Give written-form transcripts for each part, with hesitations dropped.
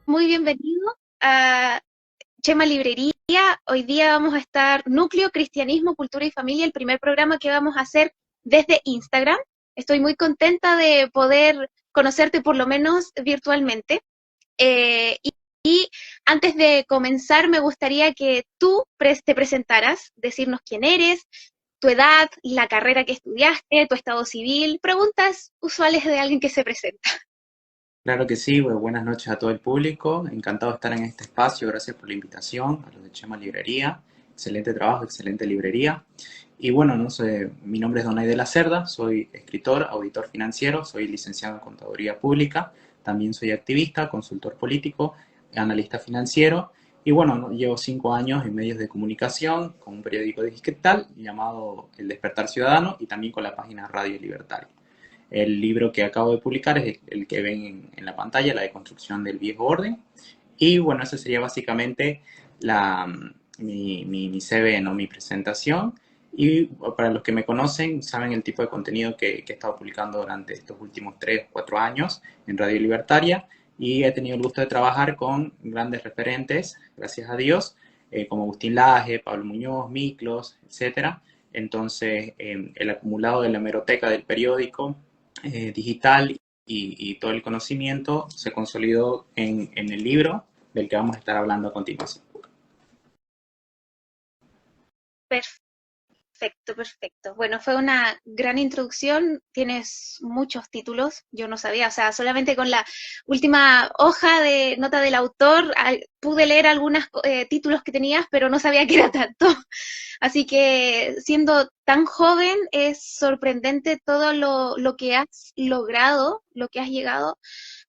muy bienvenido a Chema Librería. Hoy día vamos a estar Núcleo, Cristianismo, Cultura y Familia, el primer programa que vamos a hacer desde Instagram. Estoy muy contenta de poder conocerte por lo menos virtualmente. Y antes de comenzar, me gustaría que tú te presentaras, decirnos quién eres, tu edad, la carrera que estudiaste, tu estado civil, preguntas usuales de alguien que se presenta. Claro que sí, buenas noches a todo el público. Encantado de estar en este espacio. Gracias por la invitación a los de Chema Librería. Excelente trabajo, excelente librería. Y bueno, no sé, mi nombre es Donay de la Cerda, soy escritor, auditor financiero, soy licenciado en Contaduría Pública, también soy activista, consultor político, analista financiero. Y bueno, llevo 5 años en medios de comunicación con un periódico digital llamado El Despertar Ciudadano y también con la página Radio Libertaria. El libro que acabo de publicar es el que ven en la pantalla, La deconstrucción del viejo orden. Y bueno, esa sería básicamente mi CV, ¿no? Mi presentación. Y para los que me conocen, saben el tipo de contenido que he estado publicando durante estos últimos 3 o 4 años en Radio Libertaria. Y he tenido el gusto de trabajar con grandes referentes, gracias a Dios, como Agustín Laje, Pablo Muñoz, Miklos, etcétera. Entonces, el acumulado de la hemeroteca del periódico digital y todo el conocimiento se consolidó en el libro del que vamos a estar hablando a continuación. Perfecto, perfecto. Bueno, fue una gran introducción. Tienes muchos títulos. Yo no sabía, o sea, solamente con la última hoja de nota del autor pude leer algunos títulos que tenías, pero no sabía que era tanto. Así que siendo tan joven, es sorprendente todo lo que has logrado, lo que has llegado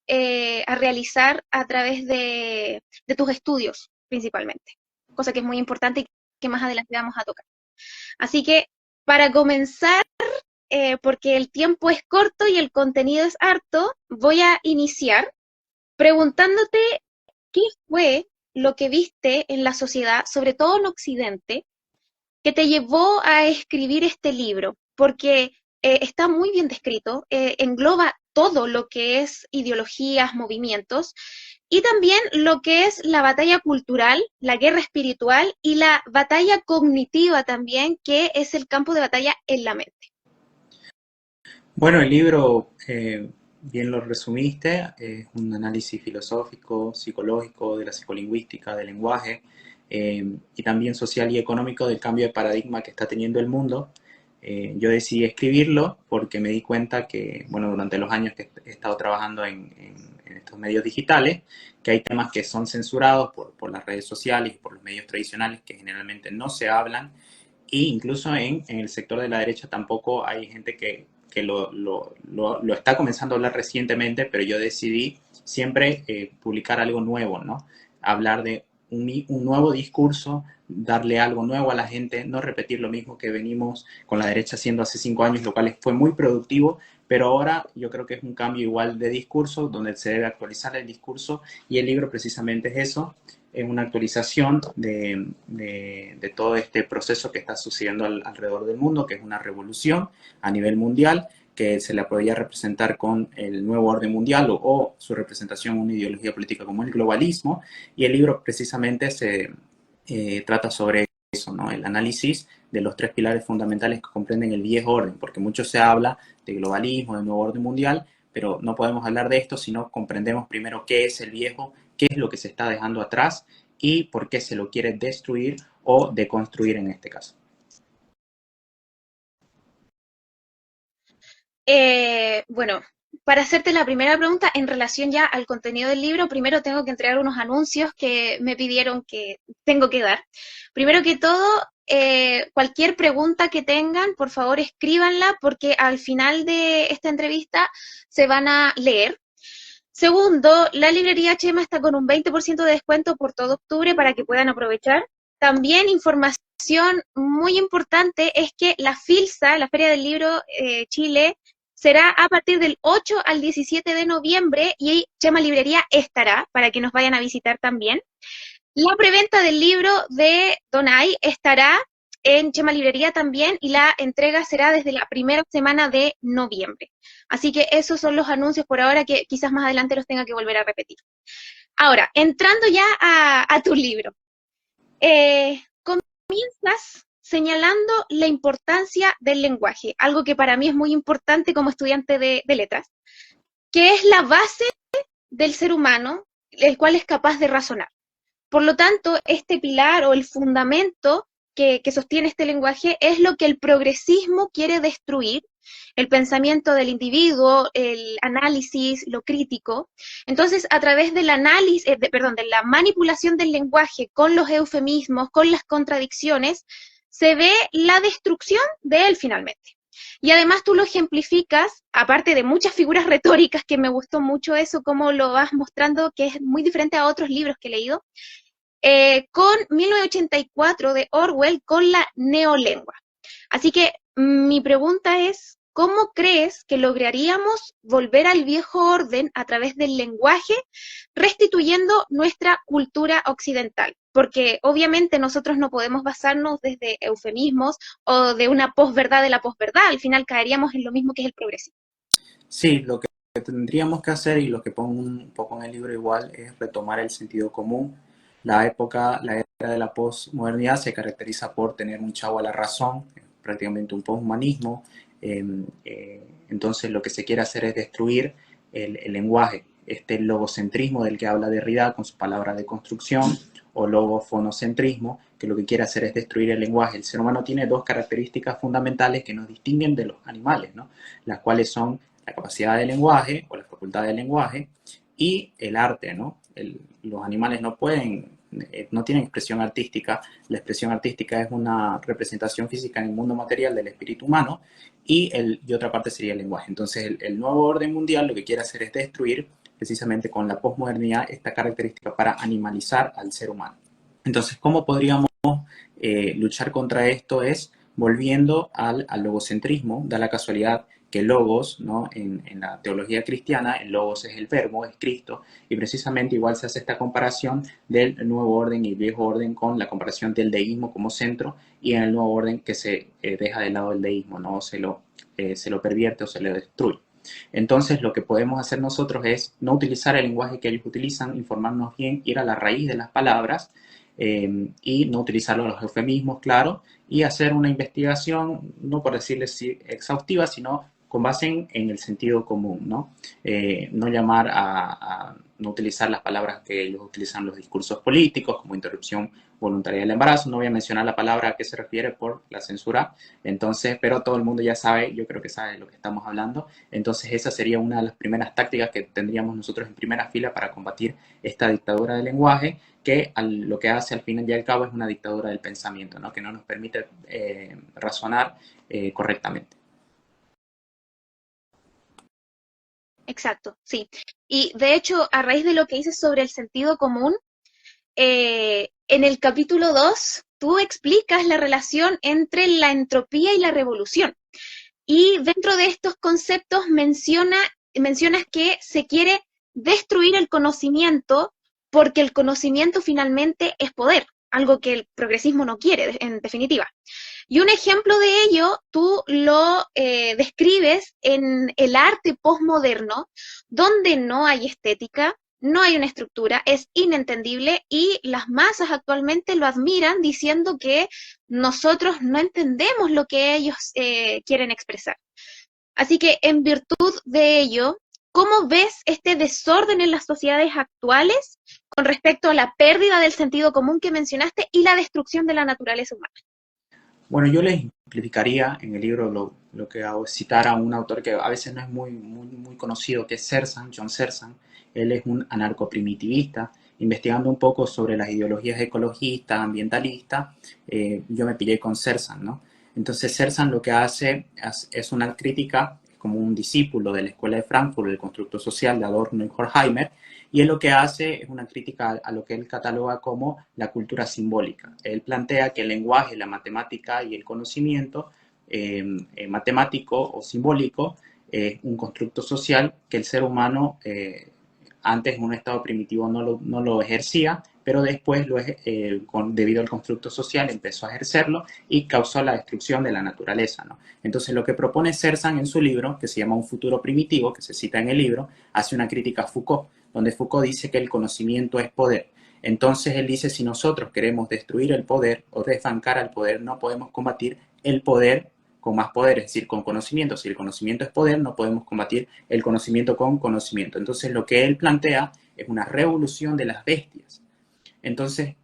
a realizar a través de tus estudios, principalmente. Cosa que es muy importante y que más adelante vamos a tocar. Así que para comenzar, porque el tiempo es corto y el contenido es harto, voy a iniciar preguntándote qué fue lo que viste en la sociedad, sobre todo en Occidente, que te llevó a escribir este libro, porque está muy bien descrito, engloba todo lo que es ideologías, movimientos, y también lo que es la batalla cultural, la guerra espiritual y la batalla cognitiva también, que es el campo de batalla en la mente. Bueno, el libro, bien lo resumiste, es un análisis filosófico, psicológico, de la psicolingüística, del lenguaje, y también social y económico del cambio de paradigma que está teniendo el mundo. Yo decidí escribirlo porque me di cuenta que, bueno, durante los años que he estado trabajando en estos medios digitales, que hay temas que son censurados por las redes sociales y por los medios tradicionales que generalmente no se hablan, e incluso en el sector de la derecha tampoco hay gente que lo está comenzando a hablar recientemente, pero yo decidí siempre publicar algo nuevo, ¿no? Hablar de un nuevo discurso, darle algo nuevo a la gente, no repetir lo mismo que venimos con la derecha haciendo hace 5 años, lo cual fue muy productivo, pero ahora yo creo que es un cambio igual de discurso, donde se debe actualizar el discurso, y el libro precisamente es eso, es una actualización de todo este proceso que está sucediendo alrededor del mundo, que es una revolución a nivel mundial, que se la podría representar con el nuevo orden mundial o su representación en una ideología política como el globalismo, y el libro precisamente se trata sobre eso, ¿no? El análisis de los 3 pilares fundamentales que comprenden el viejo orden, porque mucho se habla de globalismo, de nuevo orden mundial, pero no podemos hablar de esto si no comprendemos primero qué es el viejo, qué es lo que se está dejando atrás y por qué se lo quiere destruir o deconstruir en este caso. Bueno, para hacerte la primera pregunta en relación ya al contenido del libro, primero tengo que entregar unos anuncios que me pidieron que tengo que dar. Primero que todo, cualquier pregunta que tengan, por favor escríbanla porque al final de esta entrevista se van a leer. Segundo, la librería Chema está con un 20% de descuento por todo octubre para que puedan aprovechar. También información muy importante es que la FILSA, la Feria del Libro Chile, será a partir del 8 al 17 de noviembre y Chema Librería estará para que nos vayan a visitar también. La preventa del libro de Donay estará en Chema Librería también y la entrega será desde la primera semana de noviembre. Así que esos son los anuncios por ahora que quizás más adelante los tenga que volver a repetir. Ahora, entrando ya a tu libro, comienzas señalando la importancia del lenguaje, algo que para mí es muy importante como estudiante de letras, que es la base del ser humano, el cual es capaz de razonar. Por lo tanto, este pilar o el fundamento que sostiene este lenguaje es lo que el progresismo quiere destruir, el pensamiento del individuo, el análisis, lo crítico. Entonces, a través del análisis, de la manipulación del lenguaje con los eufemismos, con las contradicciones, se ve la destrucción de él finalmente. Y además tú lo ejemplificas, aparte de muchas figuras retóricas, que me gustó mucho eso, cómo lo vas mostrando, que es muy diferente a otros libros que he leído, con 1984 de Orwell, con la neolengua. Así que mi pregunta es, ¿cómo crees que lograríamos volver al viejo orden a través del lenguaje, restituyendo nuestra cultura occidental? Porque obviamente nosotros no podemos basarnos desde eufemismos o de una posverdad de la posverdad, al final caeríamos en lo mismo que es el progresismo. Sí, lo que tendríamos que hacer, y lo que pongo un poco en el libro igual, es retomar el sentido común. La era de la posmodernidad se caracteriza por tener un chavo a la razón, prácticamente un poshumanismo. Entonces lo que se quiere hacer es destruir el lenguaje, este logocentrismo del que habla Derrida con su palabra de construcción, o logofonocentrismo, que lo que quiere hacer es destruir el lenguaje. El ser humano tiene dos características fundamentales que nos distinguen de los animales, ¿no? Las cuales son la capacidad de lenguaje o la facultad de lenguaje y el arte, ¿no? Los animales no pueden, no tienen expresión artística. La expresión artística es una representación física en el mundo material del espíritu humano, y otra parte sería el lenguaje. Entonces el nuevo orden mundial lo que quiere hacer es destruir precisamente con la posmodernidad esta característica para animalizar al ser humano. Entonces, ¿cómo podríamos luchar contra esto? Es volviendo al logocentrismo. Da la casualidad que logos, ¿no? En la teología cristiana, el logos es el verbo, es Cristo, y precisamente igual se hace esta comparación del nuevo orden y el viejo orden con la comparación del deísmo como centro, y en el nuevo orden que se deja de lado el deísmo, ¿no? Se lo pervierte o se lo destruye. Entonces, lo que podemos hacer nosotros es no utilizar el lenguaje que ellos utilizan, informarnos bien, ir a la raíz de las palabras, y no utilizar los eufemismos, claro, y hacer una investigación, no por decirles exhaustiva, sino con base en el sentido común, ¿no? No llamar no utilizar las palabras que ellos utilizan en los discursos políticos, como interrupción voluntaria del embarazo. No voy a mencionar la palabra a qué se refiere por la censura, entonces, pero todo el mundo ya sabe, yo creo que sabe de lo que estamos hablando. Entonces esa sería una de las primeras tácticas que tendríamos nosotros en primera fila para combatir esta dictadura del lenguaje, que lo que hace al fin y al cabo es una dictadura del pensamiento, ¿no? Que no nos permite razonar correctamente. Exacto, sí. Y de hecho, a raíz de lo que dices sobre el sentido común, en el capítulo 2 tú explicas la relación entre la entropía y la revolución. Y dentro de estos conceptos mencionas que se quiere destruir el conocimiento porque el conocimiento finalmente es poder, algo que el progresismo no quiere, en definitiva. Y un ejemplo de ello tú lo describes en el arte postmoderno, donde no hay estética, no hay una estructura, es inentendible y las masas actualmente lo admiran diciendo que nosotros no entendemos lo que ellos quieren expresar. Así que en virtud de ello, ¿cómo ves este desorden en las sociedades actuales con respecto a la pérdida del sentido común que mencionaste y la destrucción de la naturaleza humana? Bueno, yo les simplificaría en el libro lo que hago es citar a un autor que a veces no es muy conocido, que es Zerzan, John Zerzan. Él es un anarcoprimitivista, investigando un poco sobre las ideologías ecologistas, ambientalistas. Yo me pillé con Zerzan, ¿no? Entonces Zerzan lo que hace es una crítica, como un discípulo de la Escuela de Frankfurt, del constructo social de Adorno y Horkheimer, y él lo que hace es una crítica a lo que él cataloga como la cultura simbólica. Él plantea que el lenguaje, la matemática y el conocimiento matemático o simbólico es un constructo social que el ser humano antes en un estado primitivo no lo ejercía, pero después, debido al constructo social, empezó a ejercerlo y causó la destrucción de la naturaleza, ¿no? Entonces, lo que propone Sersan en su libro, que se llama Un futuro primitivo, que se cita en el libro, hace una crítica a Foucault, donde Foucault dice que el conocimiento es poder. Entonces, él dice, si nosotros queremos destruir el poder o desbancar al poder, no podemos combatir el poder con más poder, es decir, con conocimiento. Si el conocimiento es poder, no podemos combatir el conocimiento con conocimiento. Entonces, lo que él plantea es una revolución de las bestias. Entonces,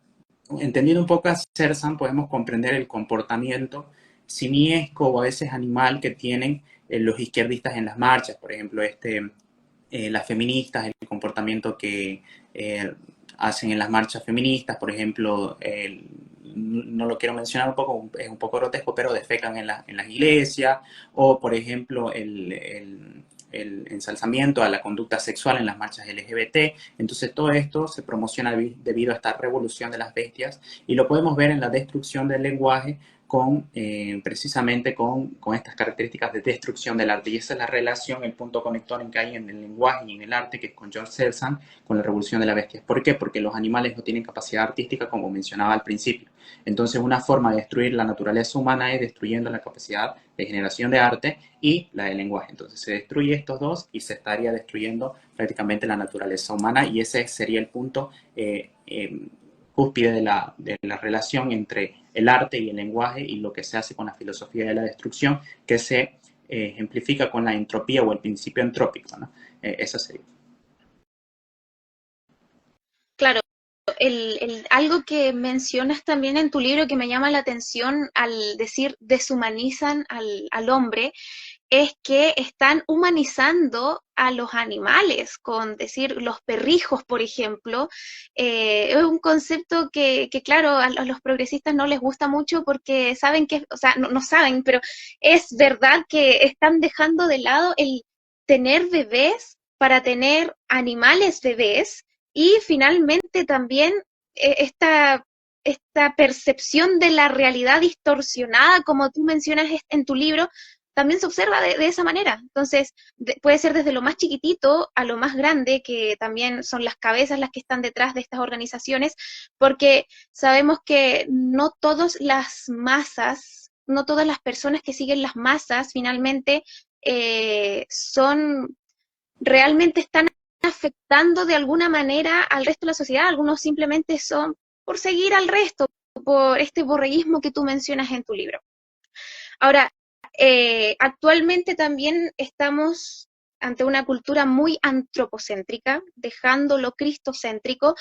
entendiendo un poco a Sersan, podemos comprender el comportamiento simiesco o a veces animal que tienen los izquierdistas en las marchas. Por ejemplo, las feministas, el comportamiento que hacen en las marchas feministas, por ejemplo, no lo quiero mencionar un poco, es un poco grotesco, pero defecan en las iglesias, o por ejemplo el ensalzamiento a la conducta sexual en las marchas LGBT. Entonces todo esto se promociona debido a esta revolución de las bestias y lo podemos ver en la destrucción del lenguaje precisamente con estas características de destrucción del arte. Y esa es la relación, el punto conector en que hay en el lenguaje y en el arte, que es con George Sersan, con la revolución de las bestias. ¿Por qué? Porque los animales no tienen capacidad artística, como mencionaba al principio. Entonces, una forma de destruir la naturaleza humana es destruyendo la capacidad de generación de arte y la del lenguaje. Entonces, se destruye estos dos y se estaría destruyendo prácticamente la naturaleza humana, y ese sería el punto cúspide de la relación entre el arte y el lenguaje y lo que se hace con la filosofía de la destrucción, que se ejemplifica con la entropía o el principio entrópico, ¿no? Eso sería. Claro, algo que mencionas también en tu libro que me llama la atención al decir deshumanizan al hombre, es que están humanizando a los animales, con decir los perrijos, por ejemplo. Es un concepto que claro, a los progresistas no les gusta mucho porque saben que, o sea, no saben, pero es verdad que están dejando de lado el tener bebés para tener animales bebés y finalmente también esta percepción de la realidad distorsionada, como tú mencionas en tu libro, también se observa de esa manera. Entonces, puede ser desde lo más chiquitito a lo más grande, que también son las cabezas las que están detrás de estas organizaciones, porque sabemos que no todas las masas, no todas las personas que siguen las masas finalmente realmente están afectando de alguna manera al resto de la sociedad. Algunos simplemente son por seguir al resto, por este borreguismo que tú mencionas en tu libro. Ahora, actualmente también estamos ante una cultura muy antropocéntrica, dejando lo cristocéntrico,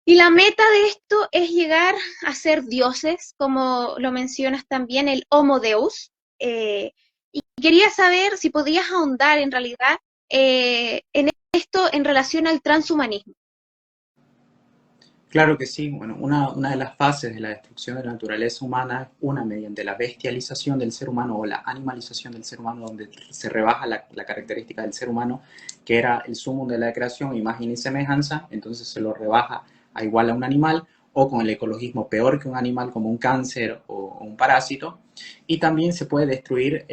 y la meta de esto es llegar a ser dioses, como lo mencionas también, el Homo Deus. Y quería saber si podías ahondar en realidad en esto en relación al transhumanismo. Claro que sí. Bueno, una de las fases de la destrucción de la naturaleza humana es una mediante la bestialización del ser humano o la animalización del ser humano, donde se rebaja la característica del ser humano, que era el sumum de la creación, imagen y semejanza, entonces se lo rebaja a igual a un animal, o con el ecologismo peor que un animal, como un cáncer o un parásito. Y también se puede destruir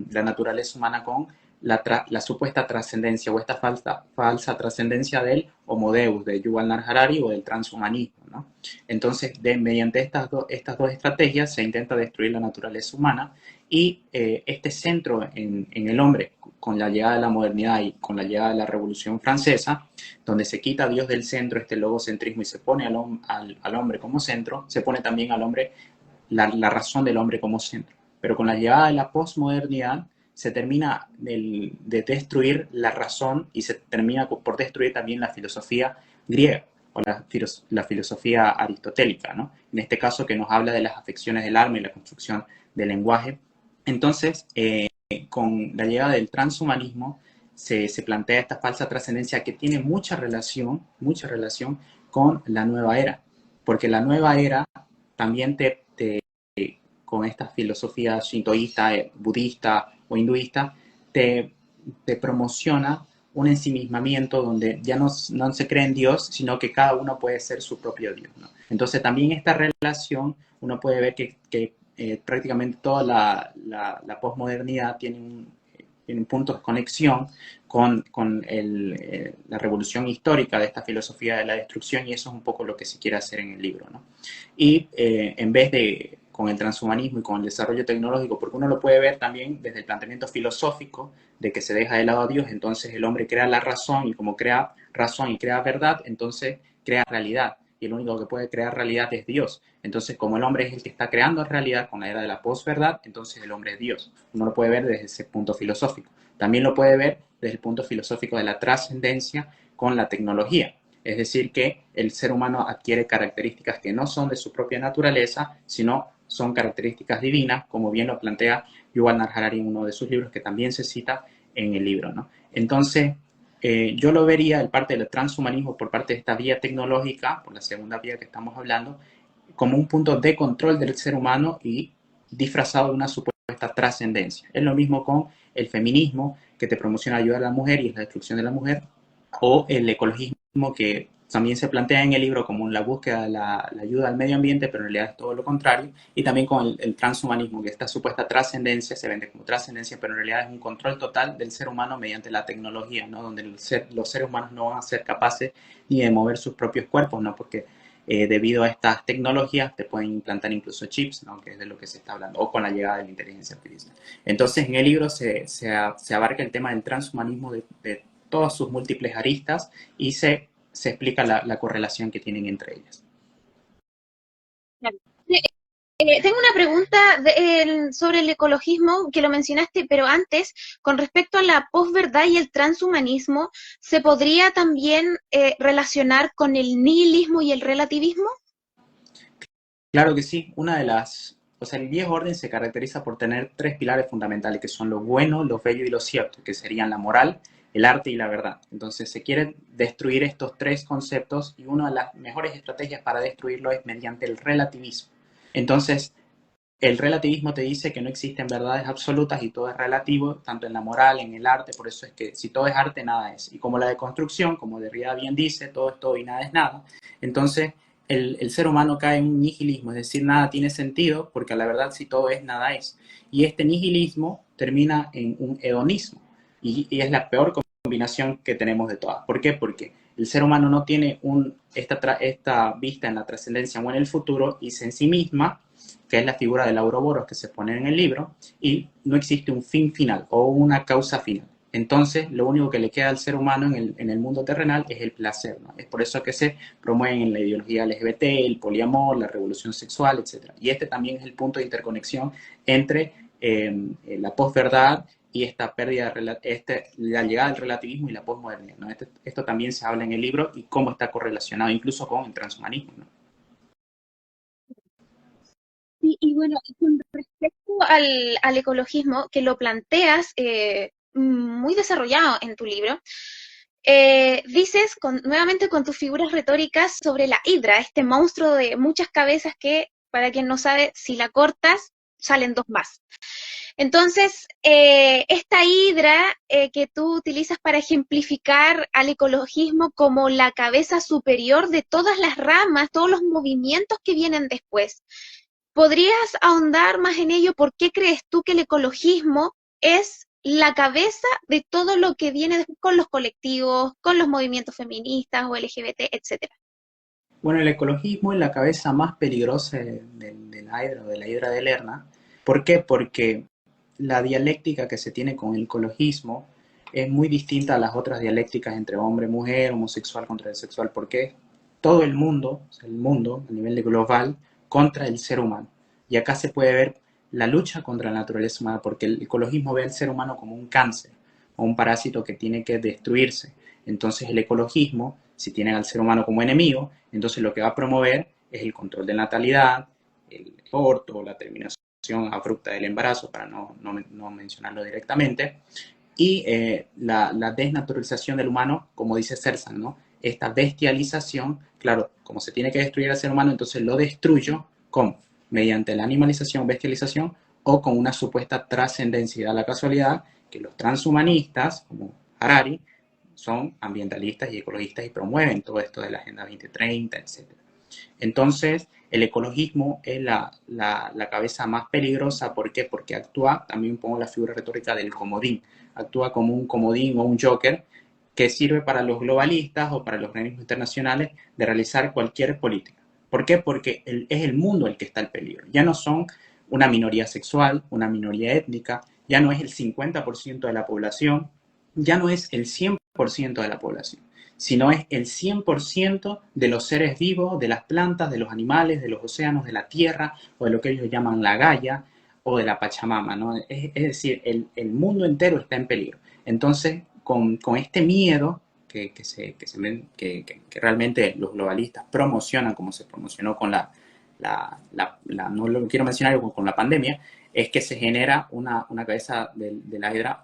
la naturaleza humana con la supuesta trascendencia o esta falsa trascendencia del Homo Deus, de Yuval Noah Harari, o del transhumanismo, ¿no? Entonces, mediante estas dos estrategias se intenta destruir la naturaleza humana, y este centro en el hombre, con la llegada de la modernidad y con la llegada de la Revolución Francesa, donde se quita a Dios del centro, este logocentrismo, y se pone al hombre como centro, se pone también al hombre la razón del hombre como centro. Pero con la llegada de la posmodernidad se termina de destruir la razón y se termina por destruir también la filosofía griega o la filosofía aristotélica, ¿no? En este caso, que nos habla de las afecciones del alma y la construcción del lenguaje. Entonces, con la llegada del transhumanismo, se plantea esta falsa trascendencia que tiene mucha relación con la nueva era, porque la nueva era también con esta filosofía shintoísta, budista o hinduista, te promociona un ensimismamiento donde ya no se cree en Dios, sino que cada uno puede ser su propio Dios, ¿no? Entonces también esta relación, uno puede ver que prácticamente toda la posmodernidad tiene tienen puntos de conexión con la revolución histórica de esta filosofía de la destrucción, y eso es un poco lo que se quiere hacer en el libro, ¿no? Y en vez de con el transhumanismo y con el desarrollo tecnológico, porque uno lo puede ver también desde el planteamiento filosófico de que se deja de lado a Dios, entonces el hombre crea la razón, y como crea razón y crea verdad, entonces crea realidad, y el único que puede crear realidad es Dios. Entonces, como el hombre es el que está creando realidad con la era de la posverdad, entonces el hombre es Dios. Uno lo puede ver desde ese punto filosófico. También lo puede ver desde el punto filosófico de la trascendencia con la tecnología. Es decir, que el ser humano adquiere características que no son de su propia naturaleza, sino son características divinas, como bien lo plantea Yuval Noah Harari en uno de sus libros, que también se cita en el libro, ¿no? Entonces, yo lo vería, el parte del transhumanismo por parte de esta vía tecnológica, por la segunda vía que estamos hablando, como un punto de control del ser humano y disfrazado de una supuesta trascendencia. Es lo mismo con el feminismo, que te promociona ayudar a la mujer y es la destrucción de la mujer, o el ecologismo, que también se plantea en el libro como la búsqueda de la ayuda al medio ambiente, pero en realidad es todo lo contrario, y también con el transhumanismo, que esta supuesta trascendencia se vende como trascendencia, pero en realidad es un control total del ser humano mediante la tecnología, ¿no? Donde los seres humanos no van a ser capaces ni de mover sus propios cuerpos, ¿no? Porque debido a estas tecnologías te pueden implantar incluso chips, ¿no? Que es de lo que se está hablando, o con la llegada de la inteligencia artificial. Entonces, en el libro se abarca el tema del transhumanismo de todas sus múltiples aristas, y se explica la correlación que tienen entre ellas. Claro. Tengo una pregunta sobre el ecologismo que lo mencionaste, pero antes, con respecto a la posverdad y el transhumanismo, ¿se podría también relacionar con el nihilismo y el relativismo? Claro que sí, o sea, el viejo orden se caracteriza por tener tres pilares fundamentales, que son lo bueno, lo bello y lo cierto, que serían la moral, el arte y la verdad. Entonces se quiere destruir estos tres conceptos, y una de las mejores estrategias para destruirlo es mediante el relativismo. Entonces, el relativismo te dice que no existen verdades absolutas y todo es relativo, tanto en la moral, en el arte. Por eso es que si todo es arte, nada es. Y como la deconstrucción, como Derrida bien dice, todo es todo y nada es nada, entonces el ser humano cae en un nihilismo, es decir, nada tiene sentido, porque a la verdad si todo es, nada es. Y este nihilismo termina en un hedonismo, y es la peor combinación que tenemos de todas. ¿Por qué? Porque el ser humano no tiene esta vista en la trascendencia o en el futuro, y se en sí misma, que es la figura del Ouroboros que se pone en el libro, y no existe un fin final o una causa final. Entonces, lo único que le queda al ser humano en el mundo terrenal es el placer, ¿no? Es por eso que se promueven en la ideología LGBT, el poliamor, la revolución sexual, etc. Y este también es el punto de interconexión entre la posverdad y esta pérdida, la llegada del relativismo y la posmodernidad, ¿no? Esto también se habla en el libro, y cómo está correlacionado incluso con el transhumanismo, ¿no? Y bueno, y con respecto al ecologismo, que lo planteas muy desarrollado en tu libro, dices nuevamente con tus figuras retóricas sobre la hidra, este monstruo de muchas cabezas que, para quien no sabe, si la cortas, salen dos más. Entonces, esta hidra que tú utilizas para ejemplificar al ecologismo como la cabeza superior de todas las ramas, todos los movimientos que vienen después. ¿Podrías ahondar más en ello? ¿Por qué crees tú que el ecologismo es la cabeza de todo lo que viene después con los colectivos, con los movimientos feministas o LGBT, etcétera? Bueno, el ecologismo es la cabeza más peligrosa de la hidra, o de la hidra de Lerna. ¿Por qué? Porque la dialéctica que se tiene con el ecologismo es muy distinta a las otras dialécticas entre hombre, mujer, homosexual contra el sexual, porque todo el mundo, o sea, el mundo a nivel de global, contra el ser humano. Y acá se puede ver la lucha contra la naturaleza humana, porque el ecologismo ve al ser humano como un cáncer o un parásito que tiene que destruirse. Entonces el ecologismo, si tiene al ser humano como enemigo, entonces lo que va a promover es el control de natalidad, el aborto, la terminación abrupta del embarazo, para no mencionarlo directamente, y la desnaturalización del humano, como dice Sersan, ¿no? Esta bestialización, claro, como se tiene que destruir al ser humano, entonces lo destruyo, ¿cómo? Mediante la animalización, bestialización, o con una supuesta trascendencia. Y da la casualidad que los transhumanistas, como Harari, son ambientalistas y ecologistas y promueven todo esto de la Agenda 2030, etc. Entonces, el ecologismo es la cabeza más peligrosa. ¿Por qué? Porque actúa, también pongo la figura retórica del comodín. actúa como un comodín o un joker que sirve para los globalistas o para los organismos internacionales de realizar cualquier política. ¿Por qué? Porque es el mundo el que está en peligro. Ya no son una minoría sexual, una minoría étnica, ya no es el 50% de la población, ya no es el 100% de la población, sino es el 100% de los seres vivos, de las plantas, de los animales, de los océanos, de la tierra, o de lo que ellos llaman la Gaia, o de la Pachamama, ¿no? Es decir, el mundo entero está en peligro. Entonces, con este miedo que realmente los globalistas promocionan, como se promocionó con no lo quiero mencionar con la pandemia, es que se genera una cabeza de la hidra,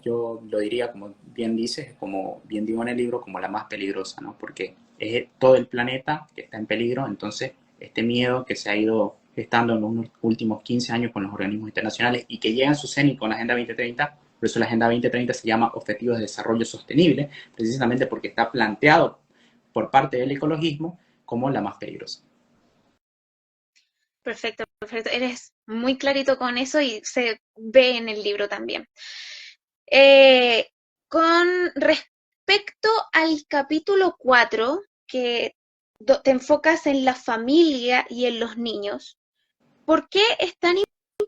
yo lo diría, como bien dices, como bien digo en el libro, como la más peligrosa, ¿no? Porque es todo el planeta que está en peligro, entonces este miedo que se ha ido gestando en los últimos 15 años con los organismos internacionales y que llega a su cenit con la Agenda 2030, por eso la Agenda 2030 se llama Objetivos de Desarrollo Sostenible, precisamente porque está planteado por parte del ecologismo como la más peligrosa. Perfecto, perfecto. Eres muy clarito con eso y se ve en el libro también. Eh, con respecto al capítulo 4 que te enfocas en la familia y en los niños, ¿por qué es tan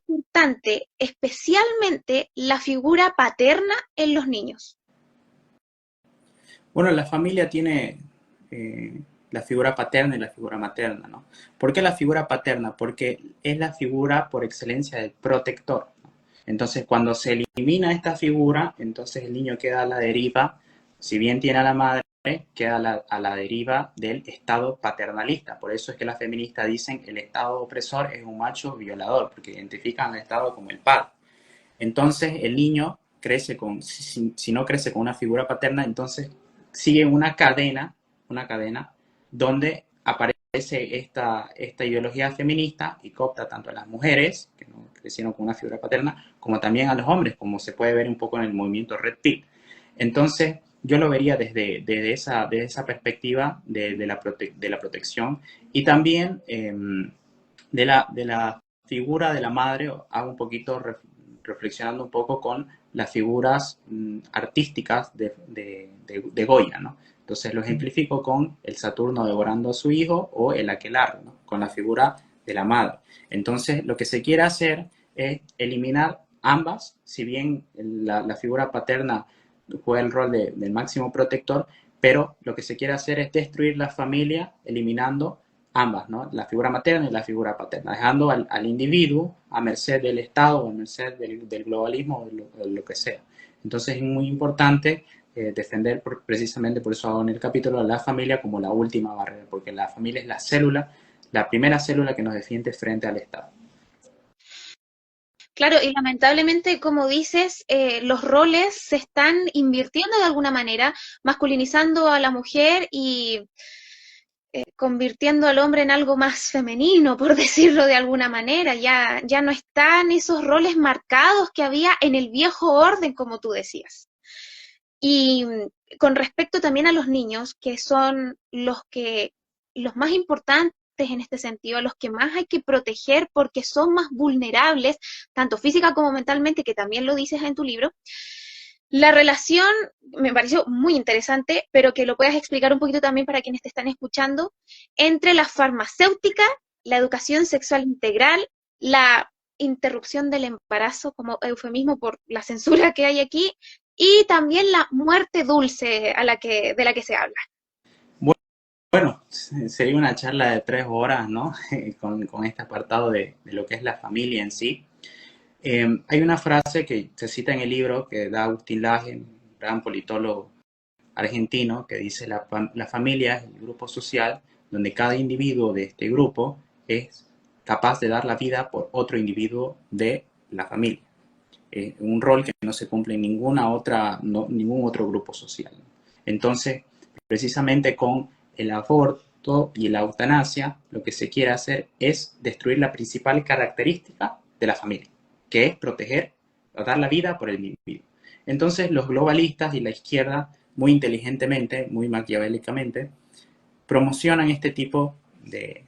importante especialmente la figura paterna en los niños? Bueno, la familia tiene la figura paterna y la figura materna, ¿no? ¿Por qué la figura paterna? Porque es la figura por excelencia del protector, ¿no? Entonces, cuando se elimina esta figura, entonces el niño queda a la deriva, si bien tiene a la madre, queda a la deriva del Estado paternalista. Por eso es que las feministas dicen que el Estado opresor es un macho violador, porque identifican al Estado como el padre. Entonces el niño crece si no crece con una figura paterna, entonces sigue una cadena donde aparece esta ideología feminista y coopta tanto a las mujeres, que no crecieron con una figura paterna, como también a los hombres, como se puede ver un poco en el movimiento Red Pill. Entonces, yo lo vería desde esa perspectiva de la protección y también de la figura de la madre, hago un poquito reflexionando un poco con las figuras artísticas de Goya, ¿no? Entonces lo ejemplifico con el Saturno devorando a su hijo o el aquelarre, ¿no? Con la figura de la madre. Entonces lo que se quiere hacer es eliminar ambas, si bien la figura paterna juega el rol del máximo protector, pero lo que se quiere hacer es destruir la familia eliminando ambas, ¿no? La figura materna y la figura paterna, dejando al individuo a merced del Estado, a merced del globalismo o de lo que sea. Entonces es muy importante defender precisamente por eso hago en el capítulo a la familia como la última barrera, porque la familia es la célula, la primera célula que nos defiende frente al Estado. Claro, y lamentablemente, como dices, los roles se están invirtiendo de alguna manera, masculinizando a la mujer y convirtiendo al hombre en algo más femenino, por decirlo de alguna manera. Ya no están esos roles marcados que había en el viejo orden, como tú decías. Y con respecto también a los niños, que son los más importantes en este sentido, a los que más hay que proteger porque son más vulnerables, tanto física como mentalmente, que también lo dices en tu libro. La relación me pareció muy interesante, pero que lo puedas explicar un poquito también para quienes te están escuchando, entre la farmacéutica, la educación sexual integral, la interrupción del embarazo como eufemismo por la censura que hay aquí, y también la muerte dulce de la que se habla. Bueno, sería una charla de 3 horas, ¿no? Con este apartado de lo que es la familia en sí. Hay una frase que se cita en el libro que da Agustín Laje, un gran politólogo argentino, que dice la familia es el grupo social donde cada individuo de este grupo es capaz de dar la vida por otro individuo de la familia. Un rol que no se cumple en ningún otro grupo social. Entonces, precisamente con el aborto y la eutanasia, lo que se quiere hacer es destruir la principal característica de la familia, que es proteger o dar la vida por el individuo. Entonces, los globalistas y la izquierda, muy inteligentemente, muy maquiavélicamente, promocionan este tipo de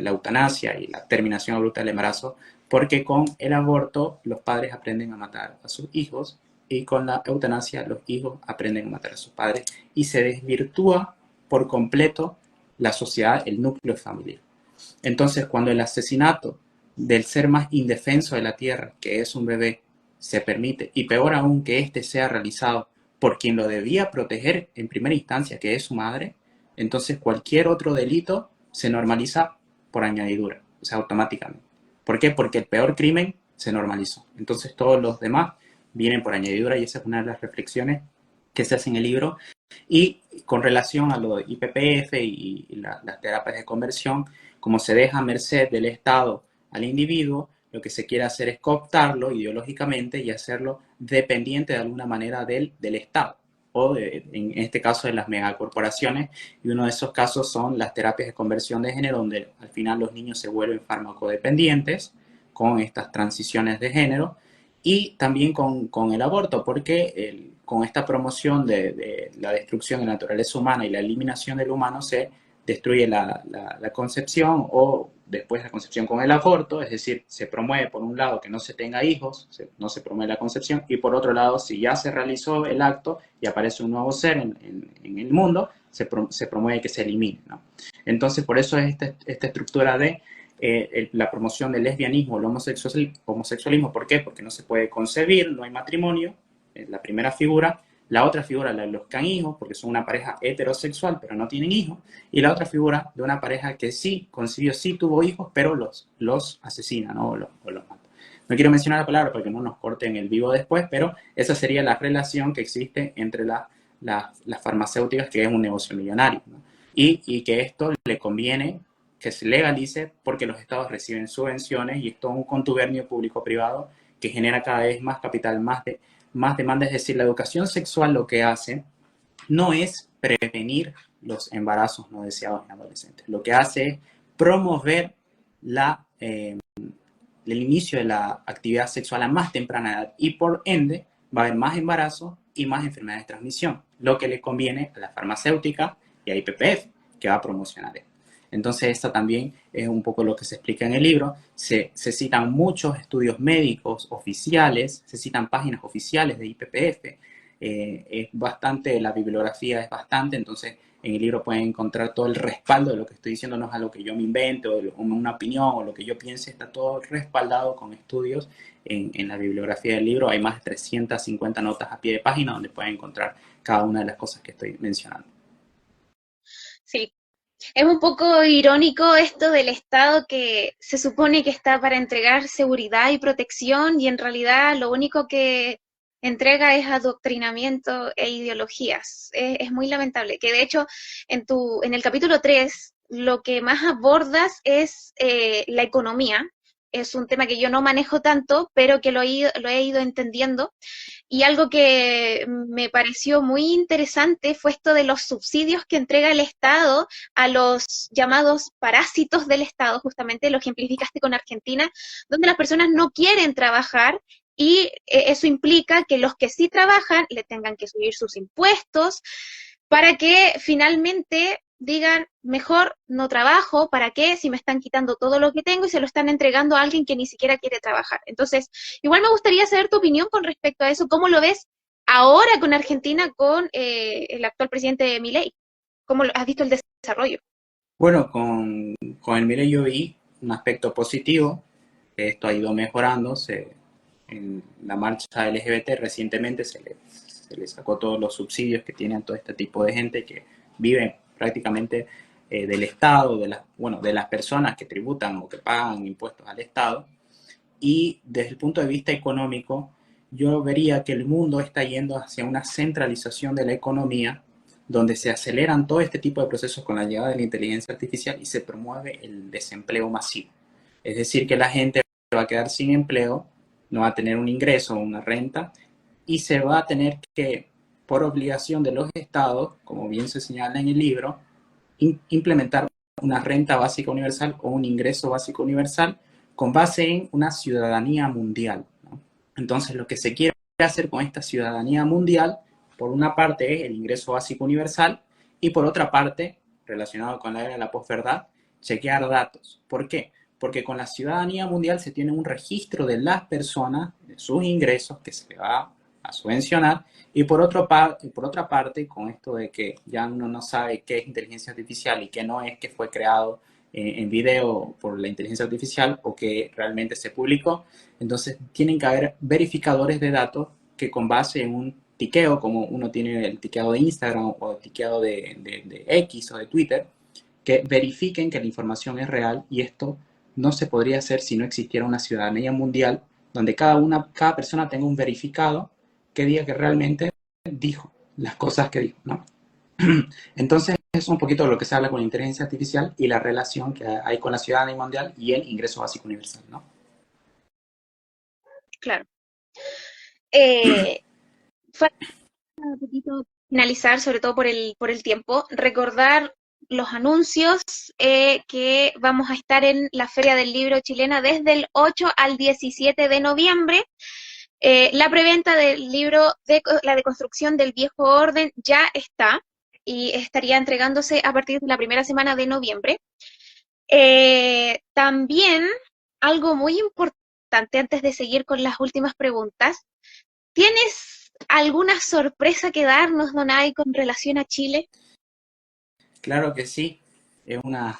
la eutanasia y la terminación abrupta del embarazo, porque con el aborto los padres aprenden a matar a sus hijos y con la eutanasia los hijos aprenden a matar a sus padres y se desvirtúa por completo la sociedad, el núcleo familiar. Entonces, cuando el asesinato del ser más indefenso de la tierra, que es un bebé, se permite, y peor aún que éste sea realizado por quien lo debía proteger en primera instancia, que es su madre, entonces cualquier otro delito se normaliza por añadidura, o sea, automáticamente. ¿Por qué? Porque el peor crimen se normalizó. Entonces todos los demás vienen por añadidura y esa es una de las reflexiones que se hace en el libro. Y con relación a lo de IPPF y las terapias de conversión, como se deja a merced del Estado al individuo, lo que se quiere hacer es cooptarlo ideológicamente y hacerlo dependiente de alguna manera del Estado o en este caso de las megacorporaciones, y uno de esos casos son las terapias de conversión de género, donde al final los niños se vuelven farmacodependientes con estas transiciones de género, y también con el aborto, porque con esta promoción de la destrucción de la naturaleza humana y la eliminación del humano se destruye la concepción, o después la concepción con el aborto, es decir, se promueve por un lado que no se tenga hijos, no se promueve la concepción, y por otro lado, si ya se realizó el acto y aparece un nuevo ser en el mundo, se promueve que se elimine, ¿no? Entonces, por eso es esta estructura de la promoción del lesbianismo, el homosexualismo. ¿Por qué? Porque no se puede concebir, no hay matrimonio, es la primera figura. La otra figura, la de los canhijos, porque son una pareja heterosexual, pero no tienen hijos. Y la otra figura de una pareja que sí concibió, sí tuvo hijos, pero los asesina, ¿no? O los mata. No quiero mencionar la palabra porque no nos corten el vivo después, pero esa sería la relación que existe entre las farmacéuticas, que es un negocio millonario, ¿no? Y que esto le conviene que se legalice porque los estados reciben subvenciones y es todo un contubernio público-privado que genera cada vez más capital, más demanda. Es decir, la educación sexual lo que hace no es prevenir los embarazos no deseados en adolescentes. Lo que hace es promover el inicio de la actividad sexual a más temprana edad y por ende va a haber más embarazos y más enfermedades de transmisión, lo que le conviene a la farmacéutica y a IPPF, que va a promocionar esto. Entonces, esto también es un poco lo que se explica en el libro. Se citan muchos estudios médicos oficiales, se citan páginas oficiales de IPPF. Es bastante, la bibliografía es bastante, entonces en el libro pueden encontrar todo el respaldo de lo que estoy diciendo, no es algo que yo me invente o una opinión o lo que yo piense, está todo respaldado con estudios en la bibliografía del libro. Hay más de 350 notas a pie de página donde pueden encontrar cada una de las cosas que estoy mencionando. Sí, es un poco irónico esto del Estado que se supone que está para entregar seguridad y protección y en realidad lo único que entrega es adoctrinamiento e ideologías. Es muy lamentable, que de hecho en el capítulo 3 lo que más abordas es la economía. Es un tema que yo no manejo tanto, pero que lo he ido entendiendo. Y algo que me pareció muy interesante fue esto de los subsidios que entrega el Estado a los llamados parásitos del Estado, justamente lo ejemplificaste con Argentina, donde las personas no quieren trabajar y eso implica que los que sí trabajan le tengan que subir sus impuestos para que finalmente digan, mejor no trabajo, ¿para qué? Si me están quitando todo lo que tengo y se lo están entregando a alguien que ni siquiera quiere trabajar. Entonces, igual me gustaría saber tu opinión con respecto a eso. ¿Cómo lo ves ahora con Argentina, con el actual presidente Milei? ¿Cómo has visto el desarrollo? Bueno, con el Milenio yo vi un aspecto positivo, que esto ha ido mejorando. En la marcha LGBT recientemente se le sacó todos los subsidios que tienen todo este tipo de gente que vive prácticamente del Estado, bueno, de las personas que tributan o que pagan impuestos al Estado. Y desde el punto de vista económico, yo vería que el mundo está yendo hacia una centralización de la economía, donde se aceleran todo este tipo de procesos con la llegada de la inteligencia artificial y se promueve el desempleo masivo. Es decir, que la gente va a quedar sin empleo, no va a tener un ingreso o una renta, y se va a tener que, por obligación de los estados, como bien se señala en el libro, implementar una renta básica universal o un ingreso básico universal con base en una ciudadanía mundial, ¿no? Entonces, lo que se quiere hacer con esta ciudadanía mundial, por una parte es el ingreso básico universal y por otra parte, relacionado con la era de la posverdad, chequear datos. ¿Por qué? Porque con la ciudadanía mundial se tiene un registro de las personas, de sus ingresos, que se le va a subvencionar. Y por otra parte, con esto de que ya uno no sabe qué es inteligencia artificial y qué no es, que fue creado en video por la inteligencia artificial o que realmente se publicó, entonces tienen que haber verificadores de datos que con base en un tiqueo, como uno tiene el tiqueado de Instagram o el tiqueado de X o de Twitter, que verifiquen que la información es real, y esto no se podría hacer si no existiera una ciudadanía mundial donde cada persona tenga un verificado que diga que realmente dijo las cosas que dijo, ¿no? Entonces es un poquito de lo que se habla con la inteligencia artificial y la relación que hay con la ciudadanía mundial y el ingreso básico universal, ¿no? Claro. Eh, Fue un poquito finalizar, sobre todo por el tiempo, recordar los anuncios que vamos a estar en la Feria del Libro Chilena desde el 8 al 17 de noviembre. La preventa del libro de La deconstrucción del viejo orden ya está y estaría entregándose a partir de la primera semana de noviembre. También, algo muy importante antes de seguir con las últimas preguntas, ¿tienes alguna sorpresa que darnos, Donay, con relación a Chile? Claro que sí. Es una,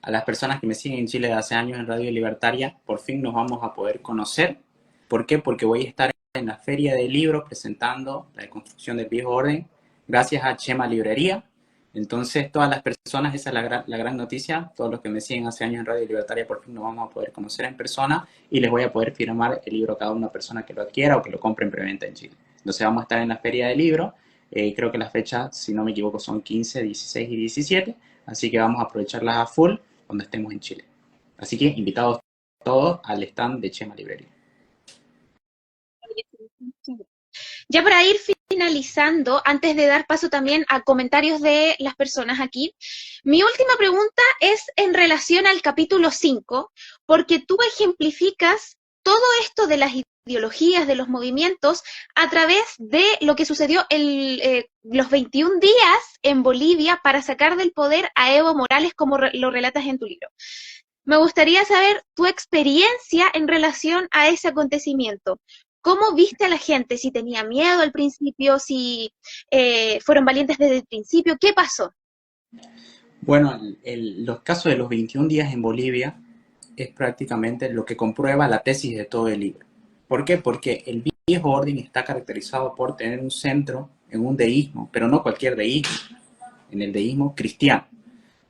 a las personas que me siguen en Chile de hace años en Radio Libertaria, por fin nos vamos a poder conocer. ¿Por qué? Porque voy a estar en la Feria del Libro presentando La deconstrucción del viejo orden, gracias a Chema Librería. Entonces, todas las personas, esa es la gran noticia, todos los que me siguen hace años en Radio Libertaria, por fin nos vamos a poder conocer en persona y les voy a poder firmar el libro a cada una persona que lo adquiera o que lo compre en preventa en Chile. Entonces, vamos a estar en la Feria del Libro. Creo que las fechas, si no me equivoco, son 15, 16 y 17, así que vamos a aprovecharlas a full cuando estemos en Chile. Así que invitados todos al stand de Chema Librería. Ya para ir finalizando, antes de dar paso también a comentarios de las personas aquí, mi última pregunta es en relación al capítulo 5, porque tú ejemplificas todo esto de las ideologías, de los movimientos, a través de lo que sucedió los 21 días en Bolivia para sacar del poder a Evo Morales, como lo relatas en tu libro. Me gustaría saber tu experiencia en relación a ese acontecimiento. ¿Cómo viste a la gente? ¿Si tenía miedo al principio? ¿Si fueron valientes desde el principio? ¿Qué pasó? Bueno, los casos de los 21 días en Bolivia es prácticamente lo que comprueba la tesis de todo el libro. ¿Por qué? Porque el viejo orden está caracterizado por tener un centro en un deísmo, pero no cualquier deísmo, en el deísmo cristiano.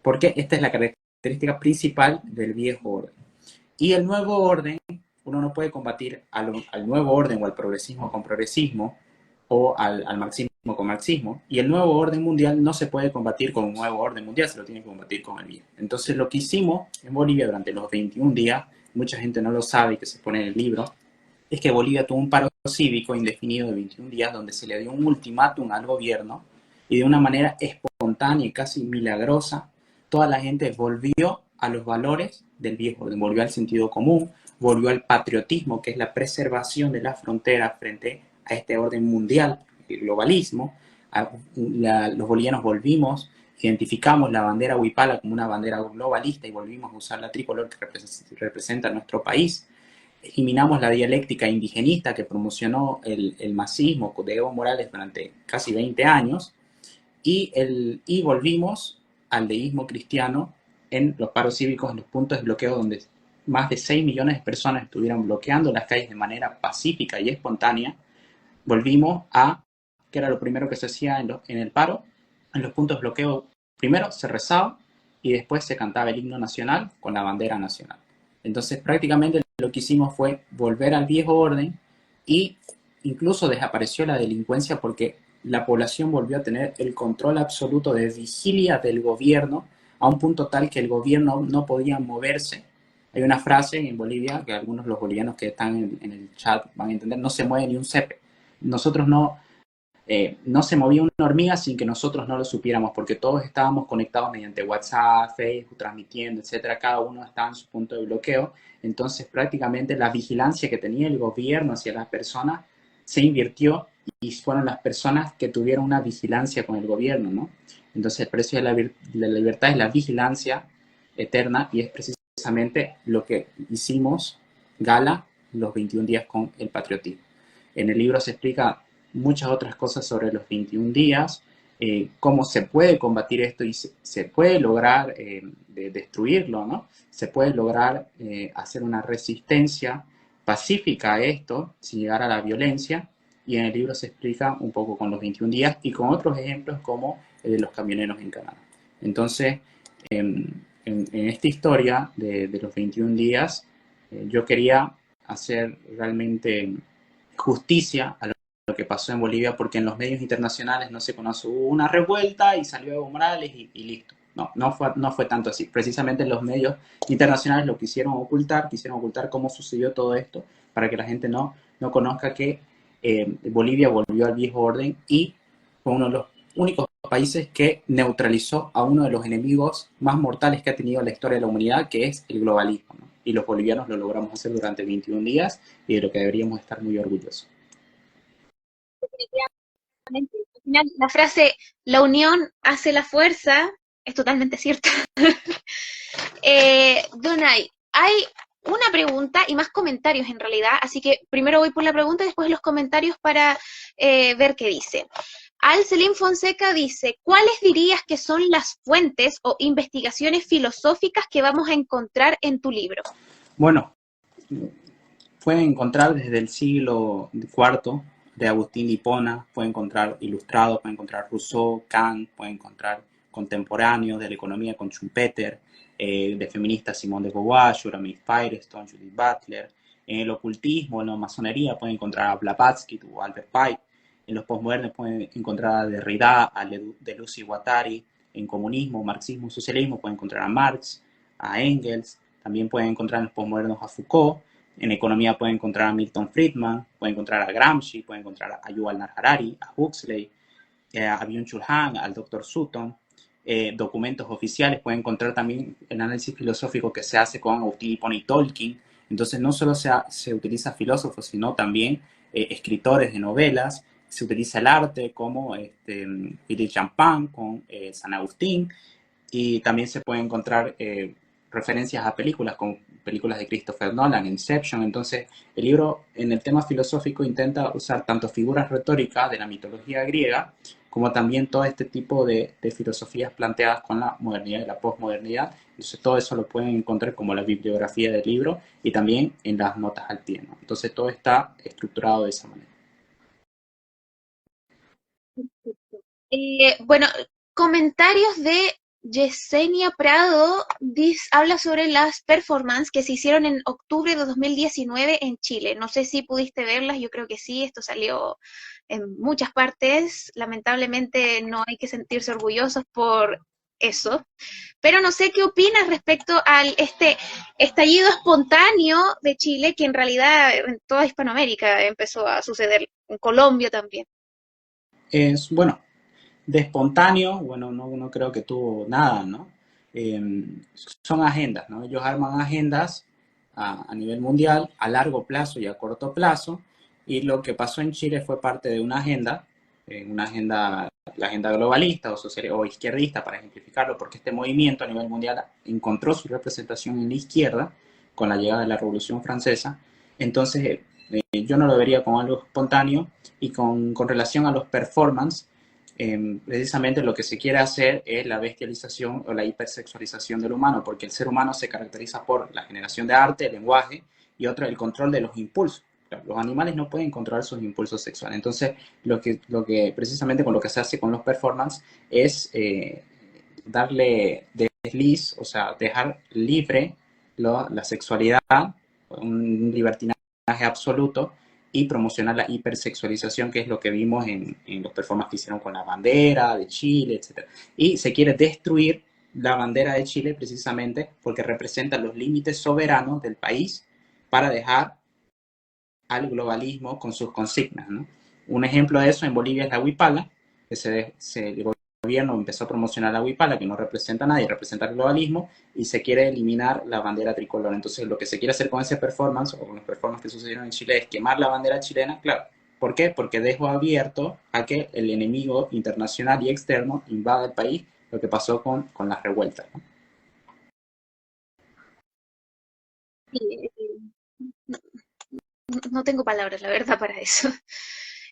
Porque esta es la característica principal del viejo orden. Y el nuevo orden, uno no puede combatir al nuevo orden o al progresismo con progresismo o al marxismo con marxismo. Y el nuevo orden mundial no se puede combatir con un nuevo orden mundial, se lo tiene que combatir con el viejo. Entonces lo que hicimos en Bolivia durante los 21 días, mucha gente no lo sabe y que se pone en el libro, es que Bolivia tuvo un paro cívico indefinido de 21 días donde se le dio un ultimátum al gobierno y de una manera espontánea y casi milagrosa, toda la gente volvió a los valores del viejo orden, volvió al sentido común, volvió al patriotismo, que es la preservación de la frontera frente a este orden mundial, el globalismo. Los bolivianos volvimos, identificamos la bandera huipala como una bandera globalista y volvimos a usar la tricolor que representa nuestro país. Eliminamos la dialéctica indigenista que promocionó el masismo de Evo Morales durante casi 20 años y volvimos al deísmo cristiano en los paros cívicos, en los puntos de bloqueo donde más de 6 millones de personas estuvieron bloqueando las calles de manera pacífica y espontánea. Volvimos a, que era lo primero que se hacía en el paro, en los puntos de bloqueo, primero se rezaba y después se cantaba el himno nacional con la bandera nacional. Entonces prácticamente lo que hicimos fue volver al viejo orden y incluso desapareció la delincuencia porque la población volvió a tener el control absoluto de vigilia del gobierno a un punto tal que el gobierno no podía moverse. Hay una frase en Bolivia que algunos de los bolivianos que están en el chat van a entender: no se mueve ni un cepe. Nosotros no se movía una hormiga sin que nosotros no lo supiéramos, porque todos estábamos conectados mediante WhatsApp, Facebook, transmitiendo, etcétera. Cada uno estaba en su punto de bloqueo. Entonces, prácticamente la vigilancia que tenía el gobierno hacia las personas se invirtió y fueron las personas que tuvieron una vigilancia con el gobierno, ¿no? Entonces, el precio de la libertad es la vigilancia eterna y es precisamente lo que hicimos gala los 21 días con el patriotismo. En el libro se explica muchas otras cosas sobre los 21 días, cómo se puede combatir esto y se puede lograr destruirlo, ¿no? Se puede lograr hacer una resistencia pacífica a esto, sin llegar a la violencia, y en el libro se explica un poco con los 21 días y con otros ejemplos como el de los camioneros en Canadá. Entonces, en esta historia de los 21 días, yo quería hacer realmente justicia a lo que pasó en Bolivia, porque en los medios internacionales no se conoce, hubo una revuelta y salió Evo Morales y listo. No, no fue tanto así. Precisamente los medios internacionales lo quisieron ocultar cómo sucedió todo esto, para que la gente no conozca que Bolivia volvió al viejo orden y fue uno de los únicos países que neutralizó a uno de los enemigos más mortales que ha tenido la historia de la humanidad, que es el globalismo, ¿no? Y los bolivianos lo logramos hacer durante 21 días y de lo que deberíamos estar muy orgullosos. Al final, la frase la unión hace la fuerza es totalmente cierta. Donay, hay una pregunta y más comentarios en realidad, así que primero voy por la pregunta y después los comentarios para ver qué dice. Alcelín Fonseca dice, ¿cuáles dirías que son las fuentes o investigaciones filosóficas que vamos a encontrar en tu libro? Bueno, pueden encontrar desde el siglo IV de Agustín de Hipona, pueden encontrar ilustrados, pueden encontrar Rousseau, Kant, pueden encontrar contemporáneos de la economía con Schumpeter, de feministas Simone de Beauvoir, Juramil Firestone, Judith Butler. En el ocultismo, en la masonería pueden encontrar a Blavatsky o Albert Pike. En los postmodernos pueden encontrar a Derrida, a Deleuze y Guattari. En comunismo, marxismo, socialismo pueden encontrar a Marx, a Engels. También pueden encontrar en los postmodernos a Foucault. En economía pueden encontrar a Milton Friedman, pueden encontrar a Gramsci, pueden encontrar a Yuval Noah Harari, a Huxley, a Byung-Chul Han, al Dr. Sutton. Documentos oficiales, pueden encontrar también el análisis filosófico que se hace con Agustín Hipona y Tolkien. Entonces no solo se utiliza filósofos, sino también escritores de novelas. Se utiliza el arte como Philippe Champagne con San Agustín, y también se puede encontrar referencias a películas, con películas de Christopher Nolan, Inception. Entonces, el libro en el tema filosófico intenta usar tanto figuras retóricas de la mitología griega, como también todo este tipo de filosofías planteadas con la modernidad y la posmodernidad. Entonces, todo eso lo pueden encontrar como la bibliografía del libro y también en las notas al pie, ¿no? Entonces, todo está estructurado de esa manera. Bueno, comentarios de Yesenia Prado habla sobre las performances que se hicieron en octubre de 2019 en Chile. No sé si pudiste verlas, yo creo que sí, esto salió en muchas partes. Lamentablemente no hay que sentirse orgullosos por eso, pero no sé qué opinas respecto al este estallido espontáneo de Chile, que en realidad en toda Hispanoamérica empezó a suceder, en Colombia también. Bueno, de espontáneo, bueno, no creo que tuvo nada, ¿no? Eh, Son agendas, ¿no? Ellos arman agendas a nivel mundial, a largo plazo y a corto plazo, y lo que pasó en Chile fue parte de una agenda, la agenda globalista o izquierdista, para ejemplificarlo, porque este movimiento a nivel mundial encontró su representación en la izquierda con la llegada de la Revolución Francesa. Entonces, yo no lo vería como algo espontáneo, y con relación a los performance, precisamente lo que se quiere hacer es la bestialización o la hipersexualización del humano, porque el ser humano se caracteriza por la generación de arte, el lenguaje, y otro, el control de los impulsos. Los animales no pueden controlar sus impulsos sexuales. Entonces, lo que precisamente con lo que se hace con los performance es darle desliz, o sea, dejar libre la sexualidad, un libertinaje absoluto, y promocionar la hipersexualización, que es lo que vimos en los performances que hicieron con la bandera de Chile, etc. Y se quiere destruir la bandera de Chile precisamente porque representa los límites soberanos del país, para dejar al globalismo con sus consignas, ¿no? Un ejemplo de eso en Bolivia es la huipala, que el gobierno empezó a promocionar la huipala, que no representa a nadie, representa el globalismo, y se quiere eliminar la bandera tricolor. Entonces, lo que se quiere hacer con ese performance, o con los performances que sucedieron en Chile, es quemar la bandera chilena, claro. ¿Por qué? Porque dejó abierto a que el enemigo internacional y externo invada el país, lo que pasó con las revueltas, ¿no? Sí, no tengo palabras, la verdad, para eso.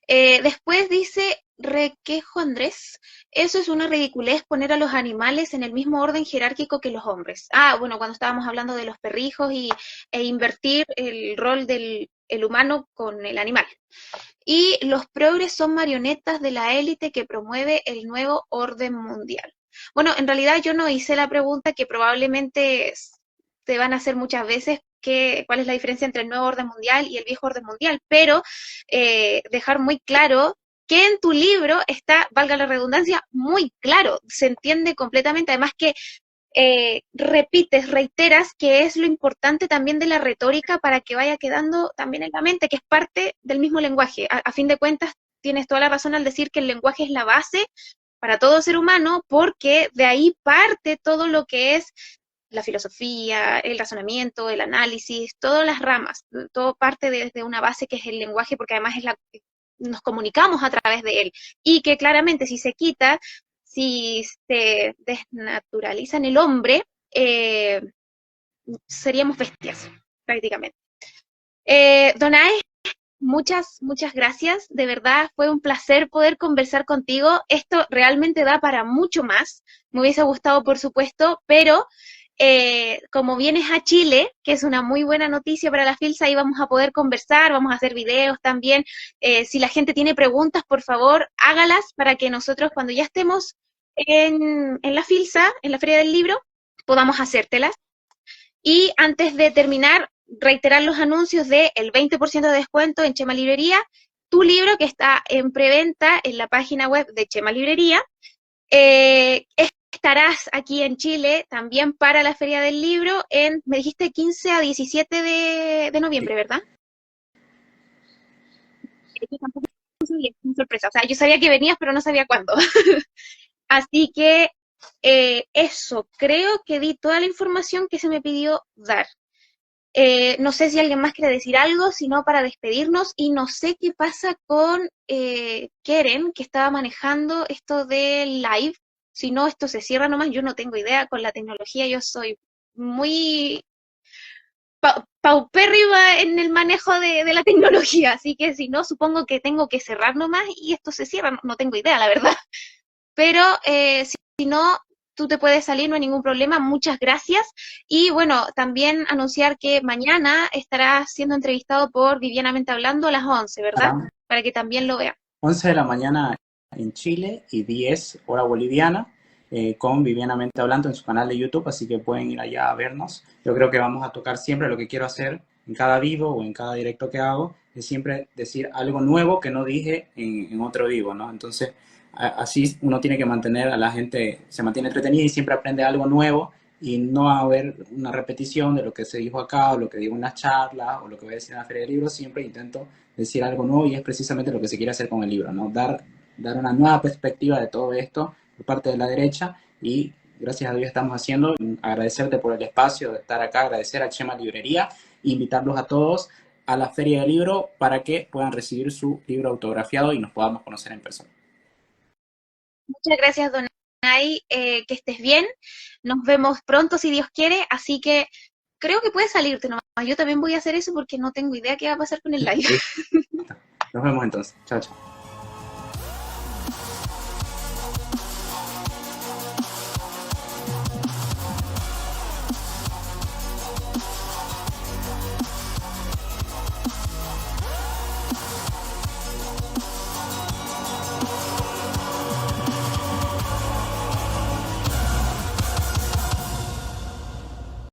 Después dice Requejo Andrés, eso es una ridiculez poner a los animales en el mismo orden jerárquico que los hombres. Ah, bueno, cuando estábamos hablando de los perrijos e invertir el rol del el humano con el animal. Y los progres son marionetas de la élite que promueve el nuevo orden mundial. Bueno, en realidad yo no hice la pregunta que probablemente te van a hacer muchas veces, cuál es la diferencia entre el nuevo orden mundial y el viejo orden mundial, pero dejar muy claro que en tu libro está, valga la redundancia, muy claro, se entiende completamente, además que repites, reiteras que es lo importante también de la retórica para que vaya quedando también en la mente, que es parte del mismo lenguaje. A fin de cuentas, tienes toda la razón al decir que el lenguaje es la base para todo ser humano, porque de ahí parte todo lo que es la filosofía, el razonamiento, el análisis, todas las ramas, todo parte desde una base que es el lenguaje, porque además nos comunicamos a través de él, y que claramente si se quita, si se desnaturaliza en el hombre, seríamos bestias, prácticamente. Donae, muchas gracias. De verdad, fue un placer poder conversar contigo. Esto realmente da para mucho más. Me hubiese gustado, por supuesto, pero como vienes a Chile, que es una muy buena noticia para la FILSA, ahí vamos a poder conversar, vamos a hacer videos también. Si la gente tiene preguntas, por favor, hágalas para que nosotros, cuando ya estemos en la FILSA, en la Feria del Libro, podamos hacértelas. Y antes de terminar, reiterar los anuncios de el 20% de descuento en Chema Librería, tu libro que está en preventa en la página web de Chema Librería. Estarás aquí en Chile también para la Feria del Libro me dijiste 15 a 17 de noviembre, ¿verdad? Yo tampoco sabía, es una sorpresa. O sea, yo sabía que venías, pero no sabía cuándo. Así que eso, creo que di toda la información que se me pidió dar. No sé si alguien más quiere decir algo, sino para despedirnos, y no sé qué pasa con Keren, que estaba manejando esto del live. Si no, esto se cierra nomás, yo no tengo idea con la tecnología, yo soy muy paupérrima en el manejo de la tecnología, así que si no, supongo que tengo que cerrar nomás y esto se cierra, no tengo idea, la verdad. Pero si no, tú te puedes salir, no hay ningún problema, muchas gracias. Y bueno, también anunciar que mañana estarás siendo entrevistado por Vivianamente Hablando a las 11, ¿verdad? Para que también lo vean. 11 de la mañana en Chile y 10 hora boliviana, con Vivianamente Hablando en su canal de YouTube, así que pueden ir allá a vernos. Yo creo que vamos a tocar siempre lo que quiero hacer en cada vivo o en cada directo que hago, es siempre decir algo nuevo que no dije en otro vivo, ¿no? Entonces, así uno tiene que mantener a la gente, se mantiene entretenida y siempre aprende algo nuevo, y no va a haber una repetición de lo que se dijo acá o lo que digo en las charlas o lo que voy a decir en la Feria del Libro. Siempre intento decir algo nuevo y es precisamente lo que se quiere hacer con el libro, ¿no? Dar una nueva perspectiva de todo esto por parte de la derecha, y gracias a Dios estamos haciendo. Agradecerte por el espacio de estar acá, agradecer a Chema Librería e invitarlos a todos a la Feria del Libro para que puedan recibir su libro autografiado y nos podamos conocer en persona. Muchas gracias, Donay, que estés bien. Nos vemos pronto, si Dios quiere, así que creo que puedes salirte nomás. Yo también voy a hacer eso porque no tengo idea qué va a pasar con el live. Nos vemos entonces. Chao, chao.